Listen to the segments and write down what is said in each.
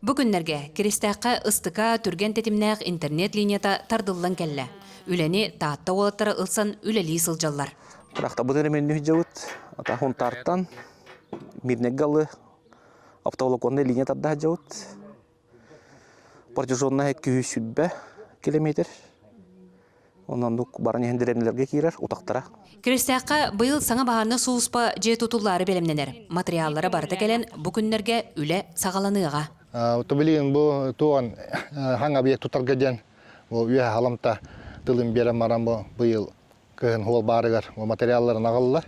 Бүгүннерге киристәккә ыстыка түрген тетимнәк интернет линията тардыллан кәллә. Үләне таатта олаттары ылсан үләли сылжаллар. Трахта бұдыр мен нүйджауыт, ата хонтарттан, мирнеггалы, автоволоконный линия тадда жауыт. Протяженная 200 километр. Онан дук баран ендеренлерге кирер, утақтара. Киристәккә быйыл саңа баһарны сууспа же тутуллары белемненер. Материаллары барда келен бүгүннерге үлә сагаланыга. Утабилин бу туан хаң объект тутаргаден. Бу үе халамта тылым бере маран бу быйыл кыһын хол барыгар. Бу материалларын агаллар.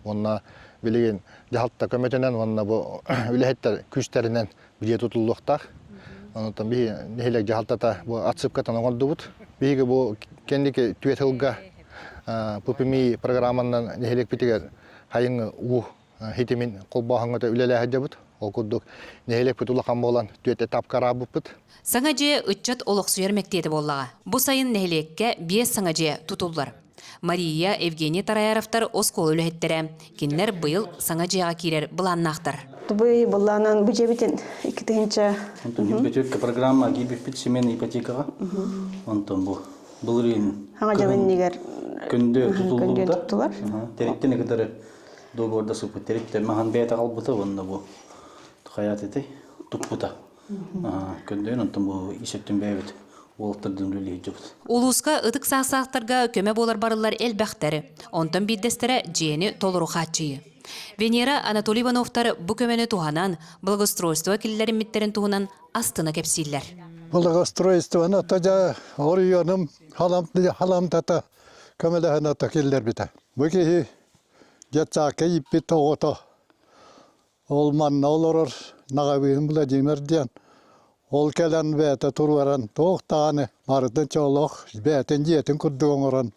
Онна билеген жалтта көмөтөнөн онна бу үлехеттер күчтеринен бие тутулуктар. Онтан би нехелек жалтата бу атсыпкатан оңдубут. Биге бу кендики түетилга пупими программанан нехелек битигер хайын у хитимин колбахаңга үлеле хаҗабут. Ол кудук нехелек бутулакан болан түет этап карабыппыт. Саңа же ытчат олық сүйер мектеті боллаға. Бұ сайын нехелекке 5 саңа же тутуллар. Мария Евгений Тараяровтар оскол үліхеттері. Кеннер бұйыл саңа жеға керер бұланнақтар. Бұй бұланан бұ жебетін 2-тігінші. Ипотека программа гибипит семейная ипотекаға. Онтон бұл рейін Күнде тұтылды. Тереттені кедері договорда сұпы тереттер маған бәйті қалбыты онда бұл хаят еті тұппыта. Күнде онтон бұл есептен бәйбіт. Улуска ытык саасаақтарға көмө болар барылар элбәқтері. Онтон биддестері жиені толыру қатчыйы. Венера Анатолий Ивановтар бұ көмені туғанан, благоустройство келілерін миттерін туғынан астына кепсейлер. Благоустройствоны тажа орионым халамтата көмеліғін ата келілер біті. Бұкейі жетсақа иппі тоғыты. Ол манна олырыр, нағабейін Владимир ден. Ол кәлән бәті тұрваран тоқтағаны, марыдың чолық, бәтін жетін күрдігін ұрын,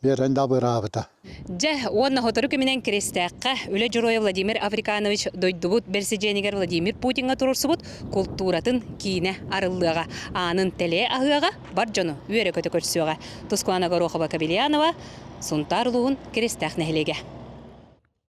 берін дабыр абыта. Жа, онна хотору көменен кірестәққа үлі жұройы Владимир Африканович дойдубут берсеженігер Владимир Путинға тұрырсыбут культуратын кейіне арылыға. Анын тәле ағыға бар жону үйері көті көрсіуға. Тускуана Горохова Кабелянова, Сунтар Луын кірестәқ нәхілеге.